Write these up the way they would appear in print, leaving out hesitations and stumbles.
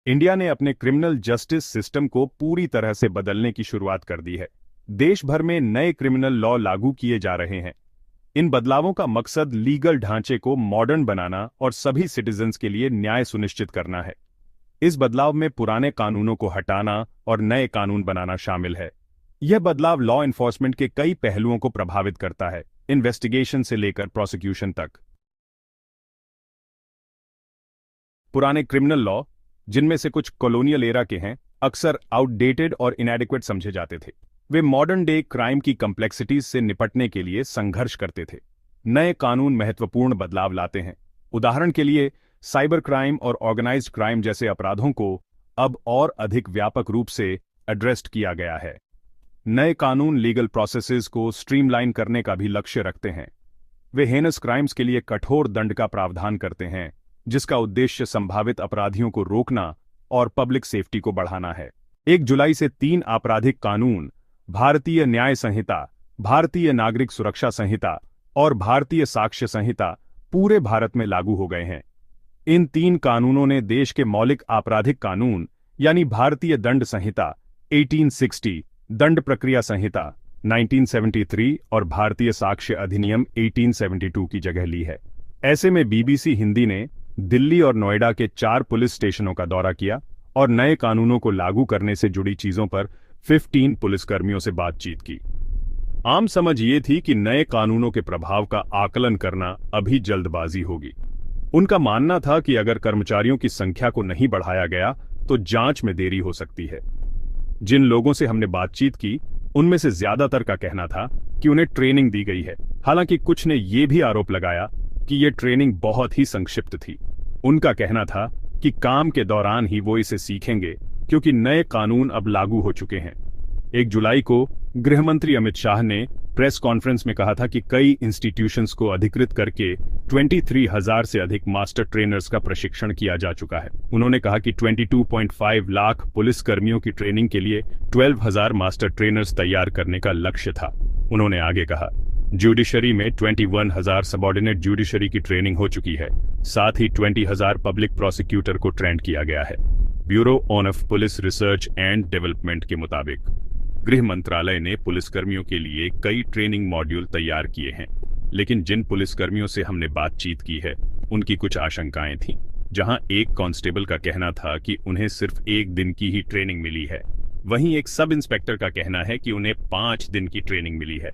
India ने अपने criminal justice system को पूरी तरह से बदलने की शुरुआत कर दी है। देश भर में नए क्रिमिनल लॉ लागू किए जा रहे हैं। इन बदलावों का मकसद लीगल ढांचे को मॉडर्न बनाना और सभी सिटीजन्स के लिए न्याय सुनिश्चित करना है। इस बदलाव में पुराने कानूनों को हटाना और नए कानून बनाना शामिल है। यह बदलाव लॉ एनफोर्समेंट के कई पहलुओं को प्रभावित करता है, इन्वेस्टिगेशन से लेकर प्रोसिक्यूशन तक। पुराने क्रिमिनल लॉ, जिनमें से कुछ कॉलोनियल एरा के हैं, अक्सर आउटडेटेड और इनएडिक्वेट समझे जाते थे। वे मॉडर्न डे क्राइम की कॉम्प्लेक्सिटीज से निपटने के लिए संघर्ष करते थे। नए कानून महत्वपूर्ण बदलाव लाते हैं। उदाहरण के लिए, साइबर क्राइम और ऑर्गेनाइज्ड क्राइम जैसे अपराधों को अब और अधिक व्यापक रूप से एड्रेस्ड किया गया है। नए कानून लीगल प्रोसेसेस को स्ट्रीमलाइन करने का भी लक्ष्य रखते हैं। वे हेनस क्राइम्स के लिए कठोर दंड का प्रावधान करते हैं, जिसका उद्देश्य संभावित अपराधियों को रोकना और पब्लिक सेफ्टी को बढ़ाना है। 1 जुलाई से 3 आपराधिक कानून, भारतीय न्याय संहिता, भारतीय नागरिक सुरक्षा संहिता और भारतीय साक्ष्य संहिता पूरे भारत में लागू हो गए हैं। इन 3 कानूनों ने देश के मौलिक आपराधिक कानून यानी भारतीय दंड संहिता 1860, दंड प्रक्रिया संहिता 1973 और भारतीय साक्ष्य अधिनियम 1872 की जगह ली है। ऐसे में बीबीसी हिंदी ने दिल्ली और नोएडा के 4 पुलिस स्टेशनों का दौरा किया और नए कानूनों को लागू करने से जुड़ी चीजों पर 15 पुलिसकर्मियों से बातचीत की। आम समझ ये थी कि नए कानूनों के प्रभाव का आकलन करना अभी जल्दबाजी होगी। उनका मानना था कि अगर कर्मचारियों की संख्या को नहीं बढ़ाया गया तो जांच में देरी हो सकती है। जिन लोगों से हमने बातचीत की, उनमें से ज्यादातर का कहना था कि उन्हें ट्रेनिंग दी गई है। हालांकि कुछ ने यह भी आरोप लगाया कि यह ट्रेनिंग बहुत ही संक्षिप्त थी। उनका कहना था कि काम के दौरान ही वो इसे सीखेंगे, क्योंकि नए कानून अब लागू हो चुके हैं। 1 जुलाई को गृहमंत्री अमित शाह ने प्रेस कॉन्फ्रेंस में कहा था कि कई इंस्टीट्यूशंस को अधिकृत करके 23,000 से अधिक मास्टर ट्रेनर्स का प्रशिक्षण किया जा चुका है। उन्होंने कहा कि 22.5 लाख पुलिसकर्मियों की ट्रेनिंग के लिए 12,000 मास्टर ट्रेनर्स तैयार करने का लक्ष्य था। उन्होंने आगे कहा, जुडिशरी में 21,000 सबॉर्डिनेट जुडिशरी की ट्रेनिंग हो चुकी है। साथ ही 20,000 पब्लिक प्रोसिक्यूटर को ट्रेन किया गया है। Bureau of police research and development के मुताबिक गृह मंत्रालय ने पुलिसकर्मियों के लिए कई ट्रेनिंग मॉड्यूल तैयार किए हैं, लेकिन जिन पुलिसकर्मियों से हमने बातचीत की है, उनकी कुछ आशंकाएं थीं। जहां एक कांस्टेबल का कहना था कि उन्हें सिर्फ 1 दिन की ही ट्रेनिंग मिली है, वहीं एक सब इंस्पेक्टर का कहना है कि उन्हें 5 दिन की ट्रेनिंग मिली है।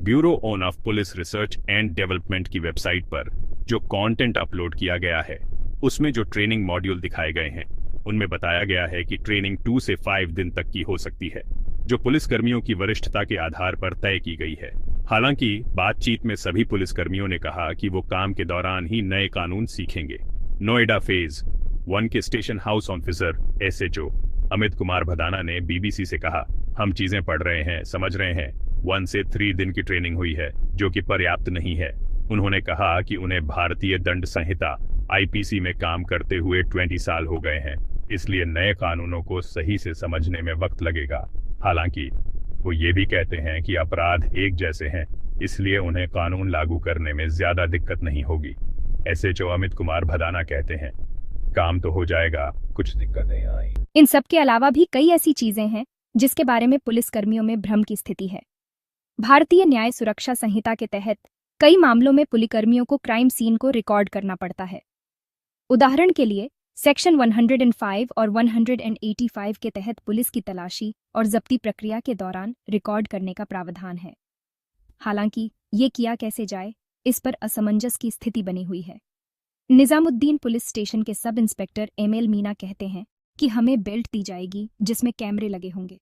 Bureau of police research and development की वेबसाइट पर जो कंटेंट अपलोड किया गया है, उसमें जो ट्रेनिंग मॉड्यूल दिखाए गए हैं, उनमें बताया गया है कि ट्रेनिंग 2 से 5 दिन तक की हो सकती है, जो पुलिसकर्मियों की वरिष्ठता के आधार पर तय की गई है। हालांकि बातचीत में सभी पुलिसकर्मियों ने कहा कि वो काम के दौरान ही नए कानून सीखेंगे। नोएडा फेज 1 के station house officer SHO Amit Kumar Bhadana ने बीबीसी से कहा, हम चीजें पढ़ रहे हैं, समझ रहे हैं। 1 से 3 दिन की ट्रेनिंग हुई है, जो कि पर्याप्त नहीं है। उन्होंने कहा कि उन्हें भारतीय दंड संहिता IPC में काम करते हुए 20 साल हो गए हैं, इसलिए नए कानूनों को सही से समझने में वक्त लगेगा। हालांकि वो ये भी कहते हैं कि अपराध एक जैसे हैं, इसलिए उन्हें कानून लागू करने में ज्यादा दिक्कत नहीं होगी। SHO अमित कुमार भदाना कहते हैं, काम तो हो जाएगा, कुछ दिक्कत नहीं आई। इन सब के अलावा भी कई ऐसी चीजें हैं जिसके बारे में पुलिसकर्मियों में भ्रम की स्थिति है। भारतीय न्याय सुरक्षा संहिता के तहत कई मामलों में पुलिसकर्मियों को क्राइम सीन को रिकॉर्ड करना पड़ता है। उदाहरण के लिए, सेक्शन 105 और 185 के तहत पुलिस की तलाशी और जब्ती प्रक्रिया के दौरान रिकॉर्ड करने का प्रावधान है। हालांकि ये किया कैसे जाए, इस पर असमंजस की स्थिति बनी हुई है। निजामुद्दीन पुलिस स्टेशन के सब इंस्पेक्टर ML मीना कहते हैं कि हमें बेल्ट दी जाएगी जिसमें कैमरे लगे होंगे।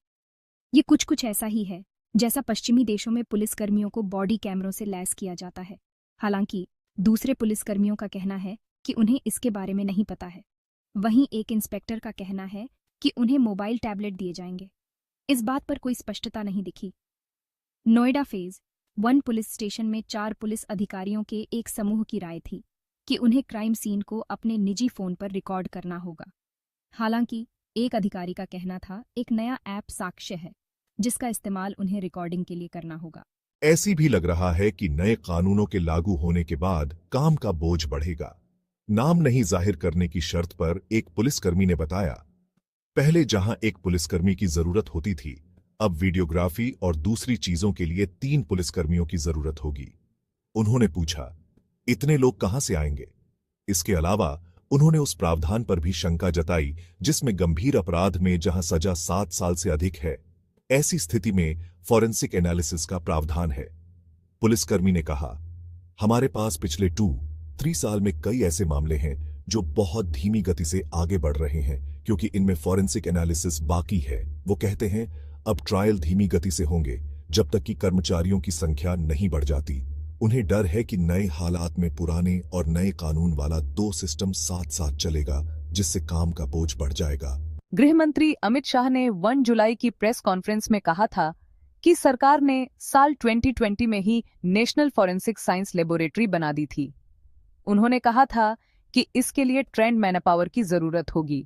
ये कुछ ऐसा ही है जैसा पश्चिमी देशों में पुलिसकर्मियों को बॉडी कैमरों से लैस किया जाता है। हालांकि दूसरे पुलिसकर्मियों का कहना है कि उन्हें इसके बारे में नहीं पता है। वहीं एक इंस्पेक्टर का कहना है कि उन्हें मोबाइल टैबलेट दिए जाएंगे। इस बात पर कोई स्पष्टता नहीं दिखी। नोएडा फेज 1 पुलिस स्टेशन में 4 पुलिस अधिकारियों के एक समूह की राय थी कि उन्हें क्राइम सीन को अपने निजी फोन पर रिकॉर्ड करना होगा। हालांकि एक अधिकारी का कहना था एक नया ऐप साक्ष्य है, जिसका इस्तेमाल उन्हें रिकॉर्डिंग के लिए करना होगा। ऐसी भी लग रहा है कि नए कानूनों के लागू होने के बाद काम का बोझ बढ़ेगा। नाम नहीं जाहिर करने की शर्त पर एक पुलिसकर्मी ने बताया पहले जहां एक पुलिसकर्मी की जरूरत होती थी, अब वीडियोग्राफी और दूसरी चीजों के लिए 3 पुलिसकर्मियों की जरूरत होगी। उन्होंने पूछा, इतने लोग कहां से आएंगे? इसके अलावा उन्होंने उस प्रावधान पर भी शंका जताई जिसमें गंभीर अपराध में जहां सजा 7 साल से अधिक है, ऐसी स्थिति में फॉरेंसिक एनालिसिस का प्रावधान है। पुलिसकर्मी ने कहा, हमारे पास पिछले 2-3 साल में कई ऐसे मामले हैं जो बहुत धीमी गति से आगे बढ़ रहे हैं क्योंकि इनमें फॉरेंसिक एनालिसिस बाकी है। वो कहते हैं अब ट्रायल धीमी गति से होंगे जब तक कि कर्मचारियों की संख्या नहीं बढ़ जाती। उन्हें डर है कि नए हालात में पुराने और नए कानून वाला 2 सिस्टम साथ साथ चलेगा, जिससे काम का बोझ बढ़ जाएगा। गृह मंत्री अमित शाह ने 1 जुलाई की प्रेस कॉन्फ्रेंस में कहा था कि सरकार ने साल 2020 में ही नेशनल फॉरेंसिक साइंस लेबोरेटरी बना दी थी। उन्होंने कहा था कि इसके लिए ट्रेंड मैनपावर की जरूरत होगी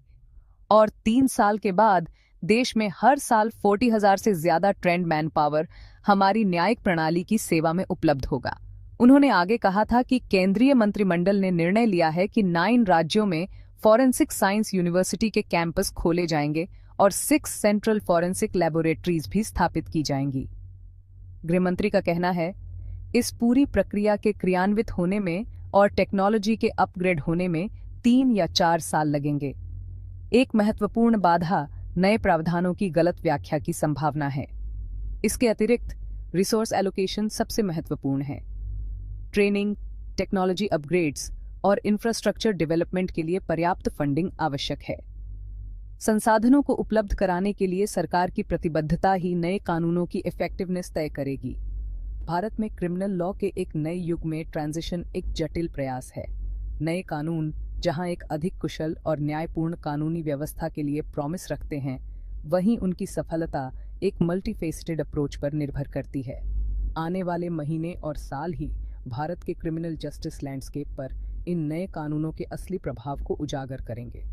और 3 साल के बाद देश में हर साल 40,000 से ज्यादा ट्रेंड मैनपावर हमारी न्यायिक प्रणाली की सेवा में उपलब्ध होगा। उन्होंने आगे कहा था कि केंद्रीय मंत्रिमंडल ने निर्णय लिया है कि 9 राज्यों में फॉरेंसिक साइंस यूनिवर्सिटी के कैंपस खोले जाएंगे और 6 सेंट्रल फॉरेंसिक लेबोरेटरीज भी स्थापित की जाएंगी। गृहमंत्री का कहना है, इस पूरी प्रक्रिया के क्रियान्वित होने में और टेक्नोलॉजी के अपग्रेड होने में 3 या 4 साल लगेंगे। एक महत्वपूर्ण बाधा नए प्रावधानों की गलत व्याख्या की संभावना है। इसके अतिरिक्त रिसोर्स एलोकेशन सबसे महत्वपूर्ण है। ट्रेनिंग, टेक्नोलॉजी अपग्रेड्स और इंफ्रास्ट्रक्चर डेवलपमेंट के लिए पर्याप्त फंडिंग आवश्यक है। संसाधनों को उपलब्ध कराने के लिए सरकार की प्रतिबद्धता ही नए कानूनों की इफेक्टिवनेस तय करेगी। भारत में क्रिमिनल लॉ के एक नए युग में ट्रांजिशन एक जटिल प्रयास है। नए कानून जहां एक अधिक कुशल और न्यायपूर्ण कानूनी व्यवस्था के लिए प्रॉमिस रखते हैं, वहीं उनकी सफलता एक मल्टीफेसेटेड अप्रोच पर निर्भर करती है। आने वाले महीने और साल ही भारत के क्रिमिनल जस्टिस लैंडस्केप पर इन नए कानूनों के असली प्रभाव को उजागर करेंगे।